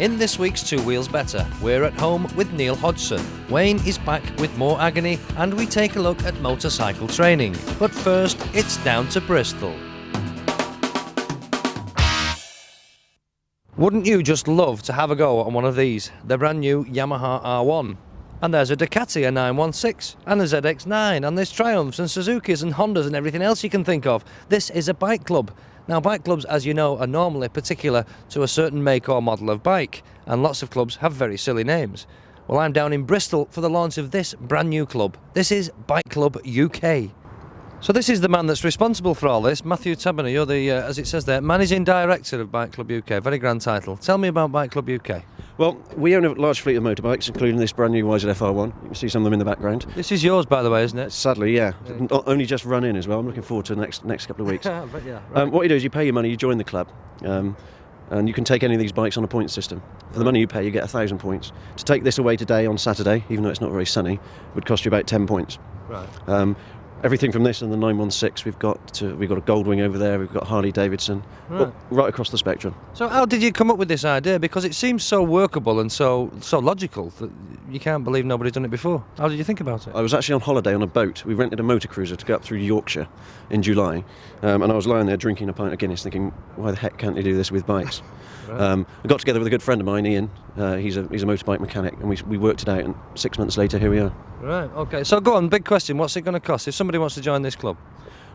In this week's Two Wheels Better, we're at home with Neil Hodgson. Wayne is back with more agony, and we take a look at motorcycle training. But first, it's down to Bristol. Wouldn't you just love to have a go on one of these? The brand new Yamaha R1. And there's a Ducati, a 916, and a ZX9, and there's Triumphs and Suzukis and Hondas and everything else you can think of. This is a bike club. Now, bike clubs, as you know, are normally particular to a certain make or model of bike, and lots of clubs have very silly names. Well, I'm down in Bristol for the launch of this brand new club. This is Bike Club UK. So this is the man that's responsible for all this, Matthew Taberner. You're the, as it says there, Managing Director of Bike Club UK. Very grand title. Tell me about Bike Club UK. Well, we own a large fleet of motorbikes, including this brand new YZF R1. You can see some of them in the background. This is yours, by the way, isn't it? Sadly, yeah. Only just run in as well. I'm looking forward to the next couple of weeks. But yeah, right. What you do is you pay your money, you join the club, and you can take any of these bikes on a point system. For the money you pay, you get 1,000 points. To take this away today on Saturday, even though it's not very sunny, would cost you about 10 points. Right. Everything from this and the 916, we've got a Goldwing over there, we've got Harley Davidson, right across the spectrum. So how did you come up with this idea? Because it seems so workable and so logical that you can't believe nobody's done it before. How did you think about it? I was actually on holiday on a boat. We rented a motor cruiser to go up through Yorkshire in July, and I was lying there drinking a pint of Guinness thinking, why the heck can't you do this with bikes? Right. I got together with a good friend of mine, Ian. He's a motorbike mechanic, and we worked it out, and 6 months later, here we are. Right, okay. So go on, big question. What's it going to cost if somebody wants to join this club?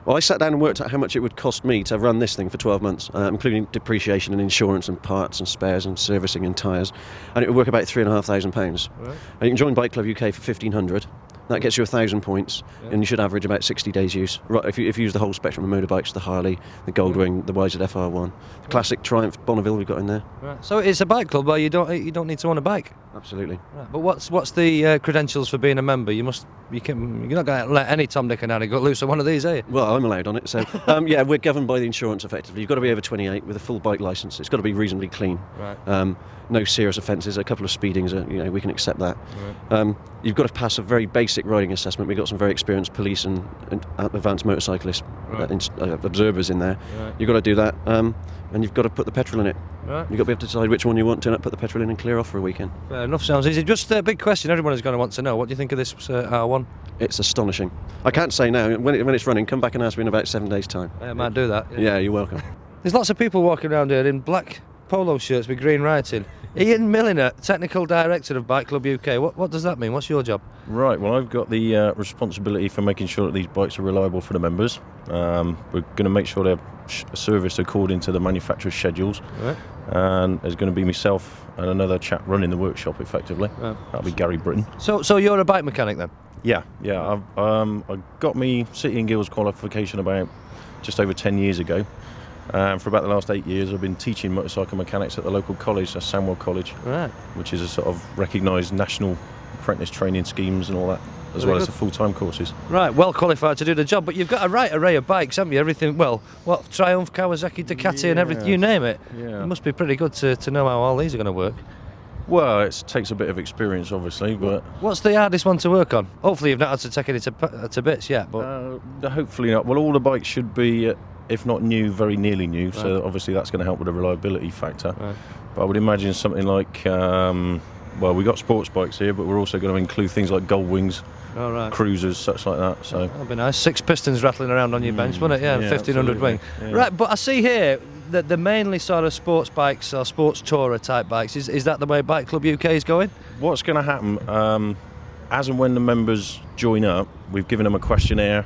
Well, I sat down and worked out how much it would cost me to run this thing for 12 months, including depreciation and insurance and parts and spares and servicing and tyres, and it would work about £3,500. Right. And you can join Bike Club UK for £1,500. That gets you 1,000 points, and you should average about 60 days use. Right, if you use the whole spectrum of motorbikes, the Harley, the Goldwing, the YZF R1, the classic Triumph Bonneville we've got in there. Right. So it's a bike club where you don't need to own a bike. Absolutely. Right. But what's the credentials for being a member? You're not going to let any Tom, Dick and Harry go loose on one of these, are you? Well, I'm allowed on it, so yeah, we're governed by the insurance effectively. You've got to be over 28 with a full bike licence. It's got to be reasonably clean. Right. No serious offences. A couple of speedings, we can accept that. Right. You've got to pass a very basic riding assessment. We've got some very experienced police and advanced motorcyclists, observers in there. Right. You've got to do that, and you've got to put the petrol in it. Right. You've got to be able to decide which one you want, turn up, put the petrol in and clear off for a weekend. Fair enough, sounds easy. Just a big question everyone is going to want to know. What do you think of this R1? It's astonishing. I can't say now. When it's running, come back and ask me in about 7 days' time. I might do that. Yeah, you're welcome. There's lots of people walking around here in black polo shirts with green writing. Ian Milliner, Technical Director of Bike Club UK. What does that mean? What's your job? Right, well, I've got the responsibility for making sure that these bikes are reliable for the members. We're going to make sure they're serviced according to the manufacturer's schedules. Right. And there's going to be myself and another chap running the workshop effectively. Right. That'll be Gary Britton. So you're a bike mechanic then? Yeah. I got me City and Guilds qualification about just over 10 years ago. For about the last 8 years, I've been teaching motorcycle mechanics at the local college, that's Sandwell College, Right. which is a sort of recognised national apprentice training schemes and all that, as Very well as good. the full-time courses. Right, well qualified to do the job, but you've got a right array of bikes, haven't you? Everything, well, what, Triumph, Kawasaki, Ducati and everything, you name it. Yeah. It must be pretty good to know how all these are going to work. Well, it takes a bit of experience, obviously, but What's the hardest one to work on? Hopefully you've not had to take any to bits yet, but... hopefully not. Well, all the bikes should be, if not new, very nearly new, Right. so obviously that's going to help with the reliability factor. Right. But I would imagine something like, well, we've got sports bikes here, but we're also going to include things like Goldwings, All right. cruisers, such like that. So That'd be nice. 6 pistons rattling around on your bench, wouldn't it? Yeah, yeah, 1500 wing. absolutely, yeah. Right, but I see here that they're mainly sort of sports bikes or sports tourer type bikes. Is that the way Bike Club UK is going? what's going to happen, as and when the members join up, we've given them a questionnaire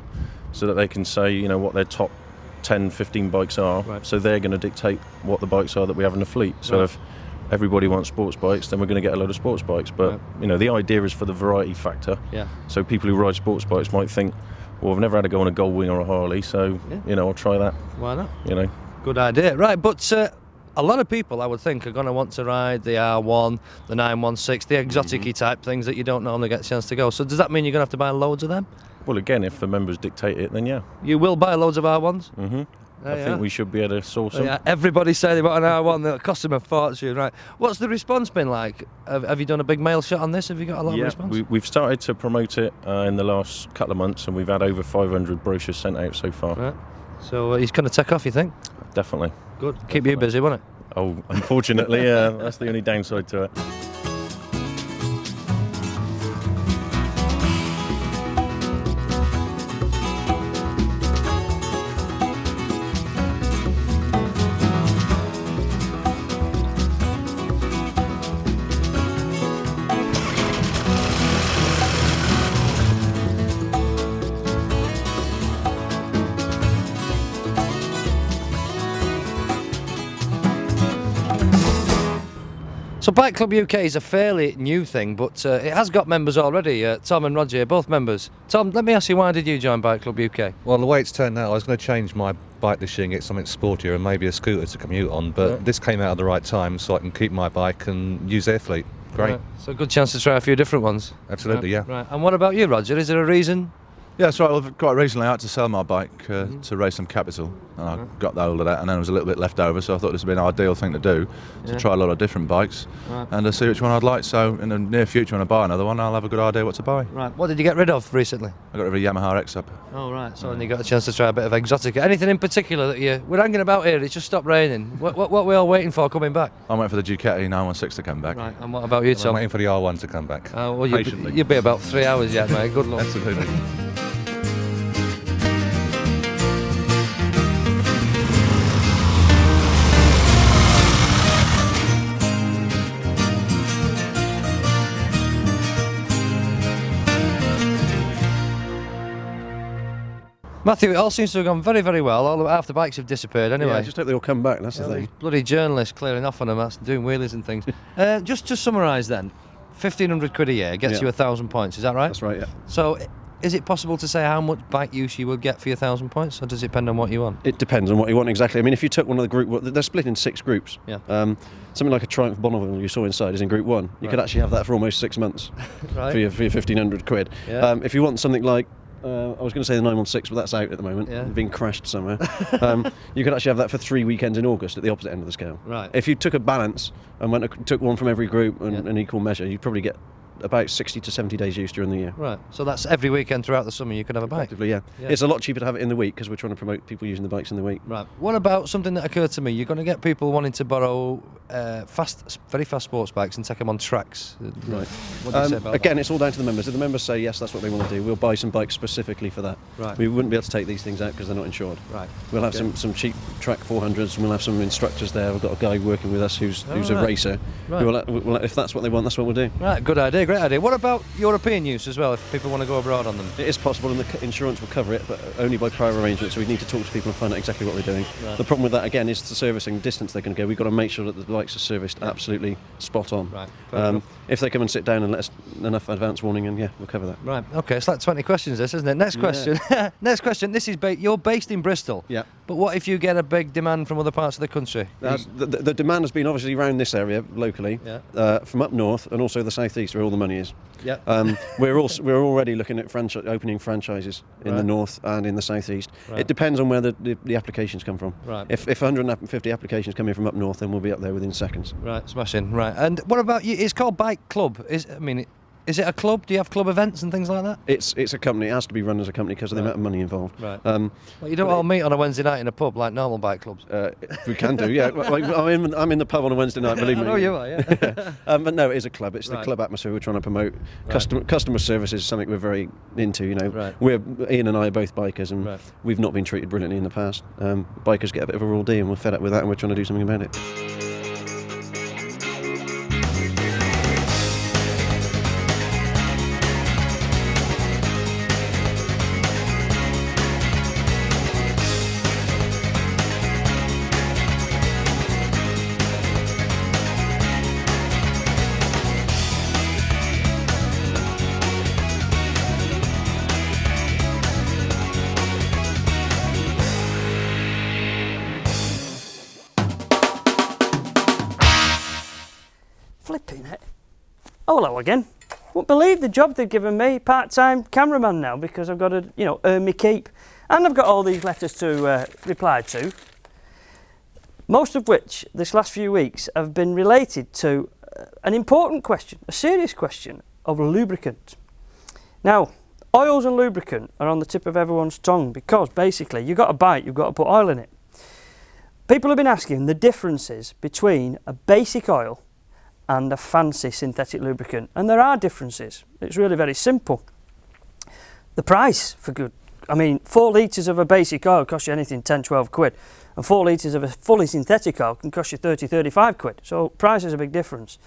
so that they can say, what their top 10, 15 bikes are. Right. So they're going to dictate what the bikes are that we have in the fleet. So Right. if everybody wants sports bikes, then we're going to get a load of sports bikes. But, Right. the idea is for the variety factor. Yeah. So people who ride sports bikes might think, well, I've never had to go on a Goldwing or a Harley, so, I'll try that, Why not? Good idea. Right, but a lot of people, I would think, are going to want to ride the R1, the 916, the exotic-y type things that you don't normally get a chance to go. So does that mean you're going to have to buy loads of them? Well, again, if the members dictate it, then yeah. You will buy loads of R1s? Mm-hmm. Oh, I think we should be able to source them. Yeah, everybody say they bought an R1 that'll cost them a fortune, right? What's the response been like? Have you done a big mail shot on this? Have you got a lot of response? We've started to promote it in the last couple of months, and we've had over 500 brochures sent out so far. Right. So he's going to take off, you think? Definitely. Good. Keep you busy, won't it? Oh, unfortunately, that's the only downside to it. So Bike Club UK is a fairly new thing, but it has got members already. Tom and Roger, both members. Tom, let me ask you, why did you join Bike Club UK? Well, the way it's turned out, I was going to change my bike this year and get something sportier and maybe a scooter to commute on, but this came out at the right time, so I can keep my bike and use Airfleet. Great. Right. So a good chance to try a few different ones. Absolutely, yeah. Right. And what about you, Roger? Is there a reason? Yeah, that's right. Well, quite recently I had to sell my bike to raise some capital, and I got hold of that, and then there was a little bit left over, so I thought this would be an ideal thing to do, to try a lot of different bikes and to see which one I'd like. So in the near future when I buy another one, I'll have a good idea what to buy. Right. What did you get rid of recently? I got rid of a Yamaha X-Up. Oh, right. So then you got a chance to try a bit of Exotica. Anything in particular that we're hanging about here, it's just stopped raining. What are we all waiting for coming back? I'm waiting for the Ducati 916 to come back. Right. And what about you, I'm Tom? waiting for the R1 to come back. Well, patiently. you'll be about 3 hours yet, mate. Good luck. Absolutely. Matthew, it all seems to have gone very, very well. All half the bikes have disappeared anyway. Yeah, just hope they all come back, that's the thing. Bloody journalists clearing off on them, that's doing wheelies and things. Just to summarise then, 1,500 quid a year gets you 1,000 points, is that right? That's right, yeah. So is it possible to say how much bike use you will get for your 1,000 points, or does it depend on what you want? It depends on what you want exactly. I mean, if you took one of the group, they're split in 6 groups. Yeah. Something like a Triumph Bonneville you saw inside is in group 1. You could actually have that for almost 6 months Right. for your 1,500 quid. Yeah. If you want something like, I was going to say the 916, but that's out at the moment, being crashed somewhere. You could actually have that for 3 weekends in August at the opposite end of the scale. Right. If you took a balance and took one from every group and an equal measure, you'd probably get about 60 to 70 days use during the year. Right, so that's every weekend throughout the summer you could have a bike? Effectively, yeah. It's a lot cheaper to have it in the week because we're trying to promote people using the bikes in the week. Right. What about something that occurred to me? You're going to get people wanting to borrow very fast sports bikes and take them on tracks. Right. What do you say about again, that? it's all down to the members. If the members say yes, that's what they want to do, we'll buy some bikes specifically for that. Right. We wouldn't be able to take these things out because they're not insured. Right. We'll have some cheap track 400s, and we'll have some instructors there. We've got a guy working with us who's a racer. Right. If that's what they want, that's what we'll do. Right, good idea, great idea. What about European use as well, if people want to go abroad on them? It is possible, and the insurance will cover it, but only by prior arrangement. So we need to talk to people and find out exactly what they're doing. Right. The problem with that again is the servicing distance they're going to go. We've got to make sure that the bikes are serviced absolutely spot on. Right. If they come and sit down and let us enough advance warning, and we'll cover that. Right. Okay. It's like 20 questions, this, isn't it? Next question. Next question. This is you're based in Bristol. Yeah. But what if you get a big demand from other parts of the country? The demand has been obviously around this area locally, from up north and also the southeast where all the money is. Yeah. We're already looking at opening franchises in the north and in the southeast. Right. It depends on where the applications come from. Right. If 150 applications come in from up north, then we'll be up there within seconds. Right. Smashing. Right. And what about you? It's called Bike Club. Is it a club? Do you have club events and things like that? It's a company. It has to be run as a company because of the amount of money involved. Right. Well, you don't all meet on a Wednesday night in a pub like normal bike clubs. We can do, yeah. I'm in the pub on a Wednesday night, believe me. I know you are, yeah. But no, it is a club. It's the club atmosphere we're trying to promote. Customer service is something we're very into. Right. Ian and I are both bikers, and we've not been treated brilliantly in the past. Bikers get a bit of a raw deal, and we're fed up with that, and we're trying to do something about it. Flipping it. Oh, hello again. Won't believe the job they've given me, part-time cameraman now, because I've got to, earn me keep. And I've got all these letters to reply to, most of which, this last few weeks, have been related to an important question, a serious question of lubricant. Now, oils and lubricant are on the tip of everyone's tongue because basically you've got a bike, you've got to put oil in it. People have been asking the differences between a basic oil and a fancy synthetic lubricant, and there are differences. It's really very simple. The price for good, I mean, 4 litres of a basic oil costs you anything 10, 12 quid, and 4 litres of a fully synthetic oil can cost you 30, 35 quid. So price is a big difference.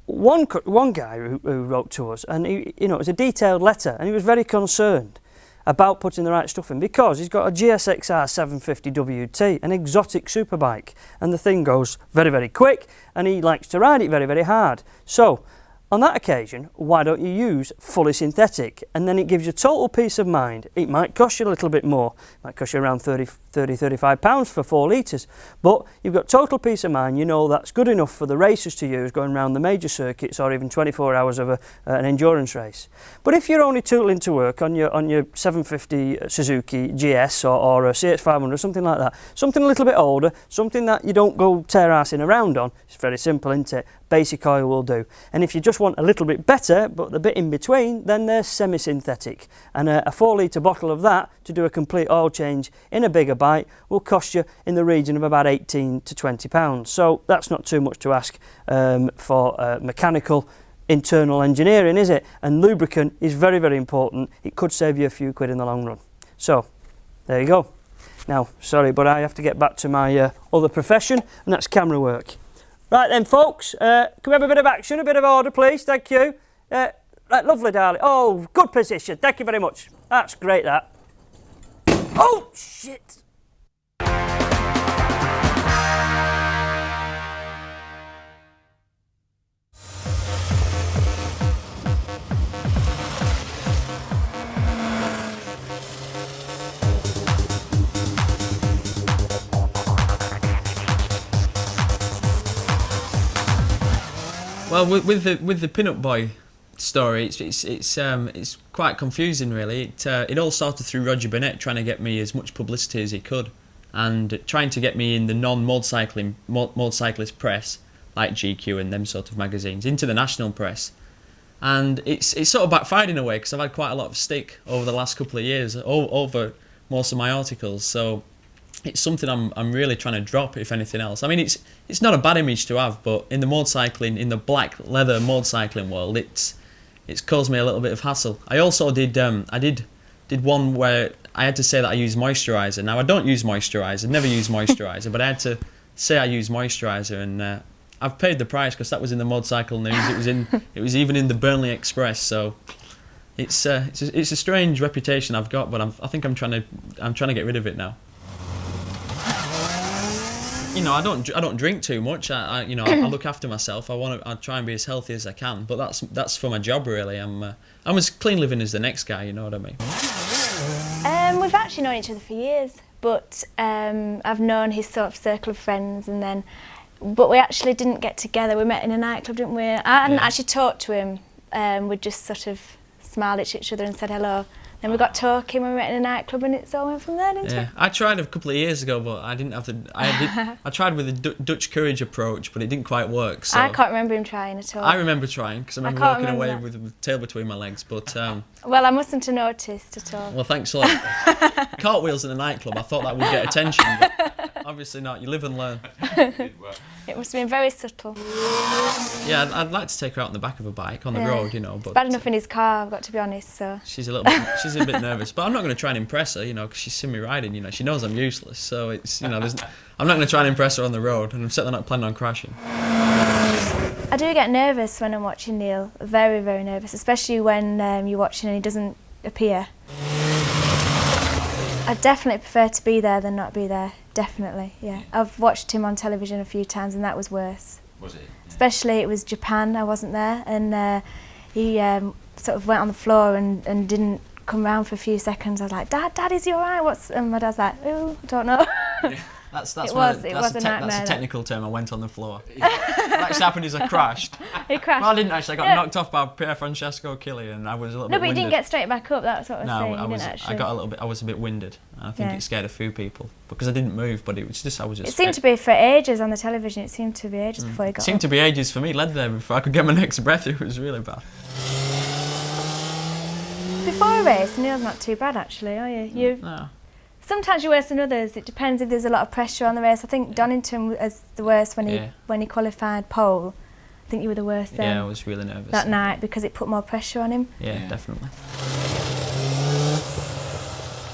One guy who wrote to us, and it was a detailed letter, and he was very concerned about putting the right stuff in because he's got a GSXR 750 WT, an exotic superbike, and the thing goes very, very quick, and he likes to ride it very, very hard. So on that occasion, why don't you use fully synthetic? And then it gives you total peace of mind. It might cost you a little bit more. It might cost you around 35 pounds for 4 litres. But you've got total peace of mind. You know that's good enough for the racers to use going around the major circuits or even 24 hours of an endurance race. But if you're only tootling to work on your 750 Suzuki GS or a CX500, something like that, something a little bit older, something that you don't go tear-assing around on, it's very simple, isn't it? Basic oil will do. And if you just want a little bit better, but the bit in between, then they're semi-synthetic. And a 4 litre bottle of that to do a complete oil change in a bigger bike will cost you in the region of about 18 to 20 pounds. So that's not too much to ask for mechanical internal engineering, is it? And lubricant is very, very important. It could save you a few quid in the long run. So there you go. Now, sorry, but I have to get back to my other profession, and that's camera work. Right then, folks, can we have a bit of action, a bit of order, please? Thank you. Right, lovely, darling. Oh, good position. Thank you very much. That's great, that. Oh, shit. Well, with the pin-up boy story, it's quite confusing, really. It all started through Roger Burnett trying to get me as much publicity as he could, and trying to get me in the non-motorcyclist press, like GQ and them sort of magazines, into the national press. And it's sort of backfired in a way, because I've had quite a lot of stick over the last couple of years over most of my articles. So it's something I'm really trying to drop, if anything else. I mean, it's not a bad image to have, but in the black leather motorcycling world, it's caused me a little bit of hassle. I also did one where I had to say that I use moisturiser. Now, I don't use moisturiser, never use moisturiser, but I had to say I use moisturiser, and I've paid the price because that was in the motorcycle news. It was even in the Burnley Express. So it's a strange reputation I've got, but I think I'm trying to get rid of it now. You know, I don't drink too much. I look after myself. I try and be as healthy as I can. But that's for my job, really. I'm as clean living as the next guy. You know what I mean? We've actually known each other for years, but I've known his sort of circle of friends, but we actually didn't get together. We met in a nightclub, didn't we? I hadn't actually talked to him. We just sort of smiled at each other and said hello. Then we got talking when we met in a nightclub, and it's all went from there, didn't it? I tried a couple of years ago, but I didn't have I tried with the Dutch courage approach, but it didn't quite work. So I can't remember him trying at all. I remember trying, because I remember walking away with the tail between my legs. But well, I mustn't have noticed at all. Well, thanks a lot. Cartwheels in a nightclub, I thought that would get attention, but obviously not. You live and learn. It must have been very subtle. Yeah, I'd like to take her out on the back of a bike on the road, you know. But it's bad enough in his car, I've got to be honest. So she's a bit nervous, but I'm not going to try and impress her, you know, because she's seen me riding. You know, she knows I'm useless, so it's I'm not going to try and impress her on the road, and I'm certainly not planning on crashing. I do get nervous when I'm watching Neil, very, very nervous, especially when you're watching and he doesn't appear. I definitely prefer to be there than not be there, definitely, yeah. I've watched him on television a few times and that was worse. Was it? Yeah. Especially it was Japan, I wasn't there, and he sort of went on the floor and didn't come round for a few seconds. I was like, Dad, is he alright? And my dad's like, oh, I don't know. Yeah. That's a technical term. I went on the floor. What actually happened is I crashed. He crashed. Well, I didn't actually. I got knocked off by Pier Francesco Killy, and I was a little bit winded. No, but you didn't get straight back up. That's what I was saying. I got a little bit. I was a bit winded. I think it scared a few people because I didn't move, but it was just. It seemed to be for ages on the television. It seemed to be ages before he got. It seemed to be ages for me. Led there before I could get my next breath. It was really bad. Before a race, Neil's not too bad actually, are you? No. Sometimes you're worse than others. It depends if there's a lot of pressure on the race. I think Donington was the worst when he qualified pole. I think you were the worst then. Yeah, I was really nervous that night because it put more pressure on him. Yeah, definitely.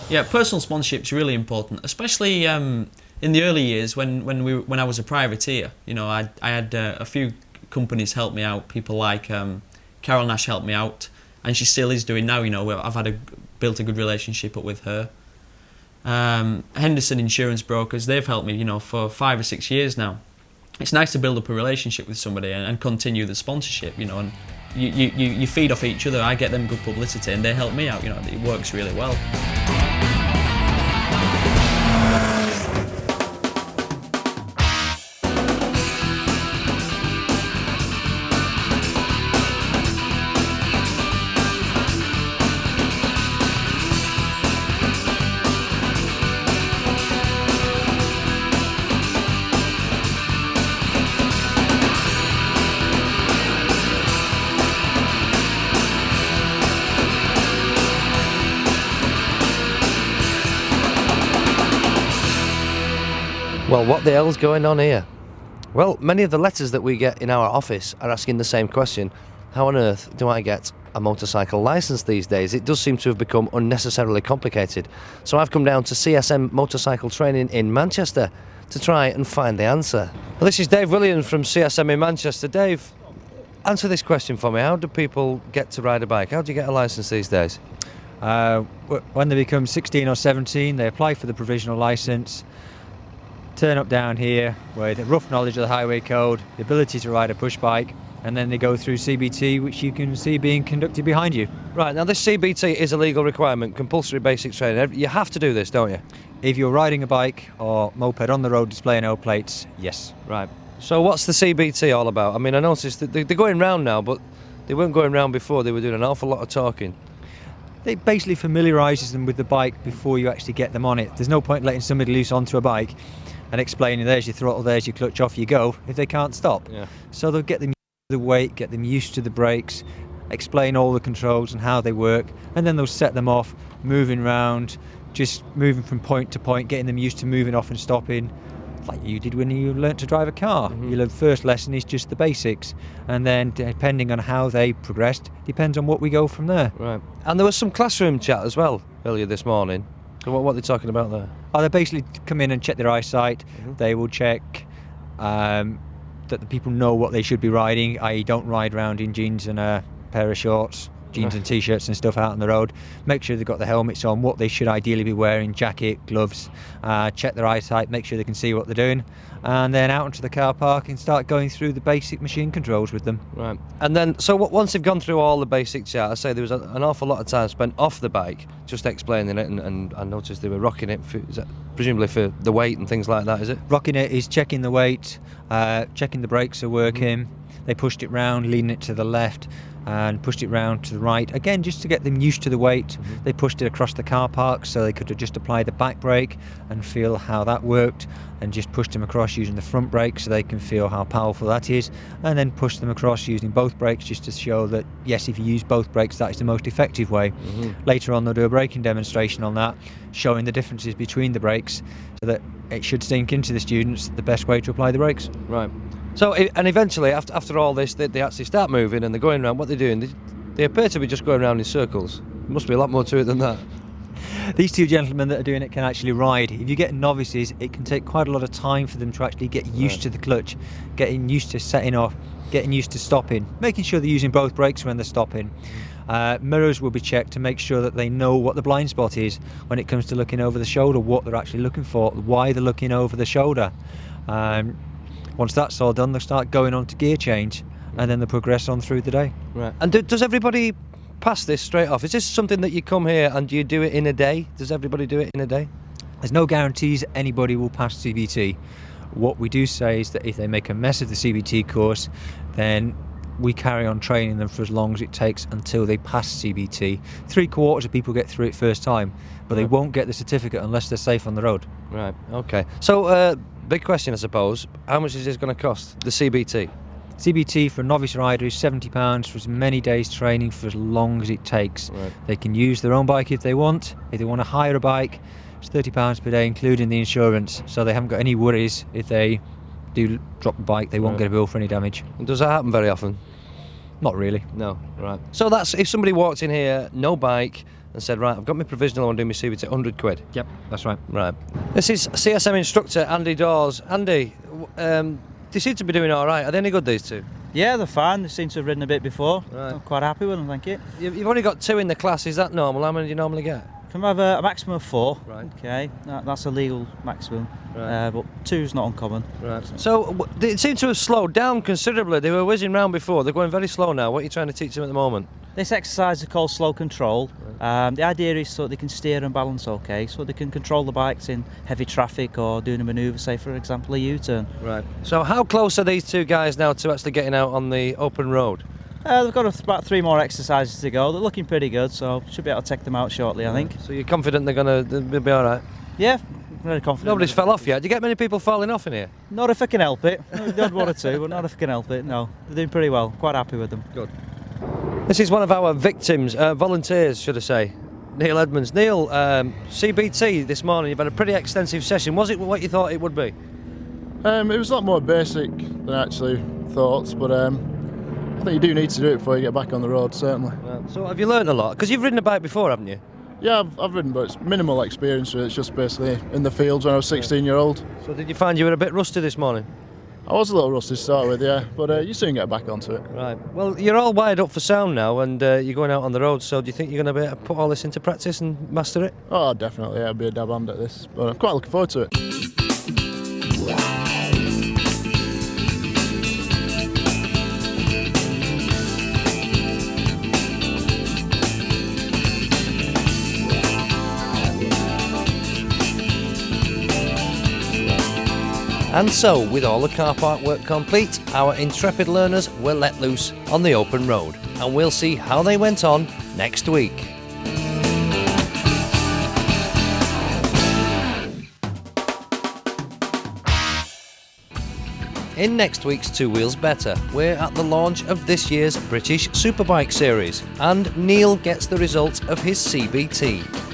Yeah, personal sponsorship's really important, especially in the early years when I was a privateer. You know, I had a few companies help me out. People like Carol Nash helped me out, and she still is doing now. You know, I've built a good relationship up with her. Henderson Insurance Brokers, they've helped me, you know, for 5 or 6 years now. It's nice to build up a relationship with somebody and continue the sponsorship, you know, and you feed off each other. I get them good publicity and they help me out, you know, it works really well. Well, what the hell's going on here? Well, many of the letters that we get in our office are asking the same question. How on earth do I get a motorcycle licence these days? It does seem to have become unnecessarily complicated. So I've come down to CSM Motorcycle Training in Manchester to try and find the answer. Well, this is Dave Williams from CSM in Manchester. Dave, answer this question for me. How do people get to ride a bike? How do you get a licence these days? When they become 16 or 17, they apply for the provisional licence, turn up down here with a rough knowledge of the highway code, the ability to ride a push bike, and then they go through CBT, which you can see being conducted behind you. Right, now this CBT is a legal requirement, compulsory basic training. You have to do this, don't you? If you're riding a bike or moped on the road displaying no plates, yes. Right. So what's the CBT all about? I mean, I noticed that they're going round now, but they weren't going round before. They were doing an awful lot of talking. It basically familiarises them with the bike before you actually get them on it. There's no point letting somebody loose onto a bike and explaining there's your throttle, there's your clutch, off you go, if they can't stop. Yeah. So they'll get them used to the weight, get them used to the brakes, explain all the controls and how they work, and then they'll set them off, moving around, just moving from point to point, getting them used to moving off and stopping, like you did when you learnt to drive a car. Mm-hmm. Your first lesson is just the basics, and then depending on how they progressed, depends on what we go from there. Right. And there was some classroom chat as well earlier this morning. So what are they talking about there? They basically come in and check their eyesight. Mm-hmm. They will check that the people know what they should be riding, i.e. don't ride around in jeans and a pair of shorts, jeans and t-shirts and stuff out on the road. Make sure they've got the helmets on, what they should ideally be wearing, jacket, gloves, check their eyesight, make sure they can see what they're doing, and then out into the car park and start going through the basic machine controls with them. Right. And then, so once they've gone through all the basic chat, I say there was an awful lot of time spent off the bike, just explaining it, and I noticed they were rocking it, presumably for the weight and things like that, is it? Rocking it is checking the weight, checking the brakes are working. They pushed it round, leaning it to the left, and pushed it round to the right. Again, just to get them used to the weight. They pushed it across the car park so they could just apply the back brake and feel how that worked, and just pushed them across using the front brake so they can feel how powerful that is, and then push them across using both brakes just to show that, yes, if you use both brakes, that is the most effective way. Later on, they'll do a braking demonstration on that, showing the differences between the brakes so that it should sink into the students the best way to apply the brakes. Right. So, and eventually, after all this, they actually start moving and they're going around. What they're doing, they appear to be just going around in circles. There must be a lot more to it than that. These two gentlemen that are doing it can actually ride. If you get novices, it can take quite a lot of time for them to actually get used to the clutch, getting used to setting off, getting used to stopping, making sure they're using both brakes when they're stopping. Mirrors will be checked to make sure that they know what the blind spot is when it comes to looking over the shoulder, what they're actually looking for, why they're looking over the shoulder. Once that's all done, they'll start going on to gear change, and then they'll progress on through the day. Right. And does everybody pass this straight off? Is this something that you come here and do you do it in a day? Does everybody do it in a day? There's no guarantees anybody will pass CBT. What we do say is that if they make a mess of the CBT course, then we carry on training them for as long as it takes until they pass CBT. 3/4 of people get through it first time, but they won't get the certificate unless they're safe on the road. Right, okay. So, big question, I suppose. How much is this going to cost, the CBT? CBT for a novice rider is £70 for as many days training for as long as it takes. Right. They can use their own bike if they want. If they want to hire a bike, It's £30 per day, including the insurance, so they haven't got any worries if they do drop the bike. They won't get a bill for any damage. And does that happen very often? Not really. No, right. So that's if somebody walked in here, no bike, and said, right, I've got my provisional, I want to do my CBT, 100 quid. Yep, that's right. Right. This is CSM instructor Andy Dawes. Andy, they seem to be doing all right. Are they any good, these two? Yeah, they're fine. They seem to have ridden a bit before. Right. I'm quite happy with them, thank you. You've only got 2 in the class. Is that normal? How many do you normally get? Can have a maximum of 4. Right. Okay, that's a legal maximum. Right. But 2's not uncommon. Right. So they seem to have slowed down considerably. They were whizzing round before. They're going very slow now. What are you trying to teach them at the moment? This exercise is called slow control. The idea is so they can steer and balance okay, so they can control the bikes in heavy traffic or doing a manoeuvre, say for example a U-turn. Right. So how close are these 2 guys now to actually getting out on the open road? They've got about 3 more exercises to go. They're looking pretty good, so should be able to take them out shortly, I think. So you're confident they'll be all right? Yeah, very confident. Nobody's fell off yet. Do you get many people falling off in here? Not if I can help it. The odd 1 or 2, but not if I can help it. No, they're doing pretty well. Quite happy with them. Good. This is one of our victims, volunteers, should I say, Neil Edmonds. Neil, CBT this morning. You've had a pretty extensive session. Was it what you thought it would be? It was a lot more basic than I actually thought, but I think you do need to do it before you get back on the road, certainly. So have you learnt a lot? Because you've ridden a bike before, haven't you? Yeah, I've ridden, but it's minimal experience. It's just basically in the fields when I was 16-year-old. So did you find you were a bit rusty this morning? I was a little rusty to start with, yeah, but you soon get back onto it. Right. Well, you're all wired up for sound now, and you're going out on the road. So do you think you're going to be able to put all this into practice and master it? Oh, definitely. Yeah, I'll be a dab hand at this, but I'm quite looking forward to it. And so, with all the car park work complete, our intrepid learners were let loose on the open road, and we'll see how they went on next week. In next week's 2 Wheels Better, we're at the launch of this year's British Superbike Series, and Neil gets the results of his CBT.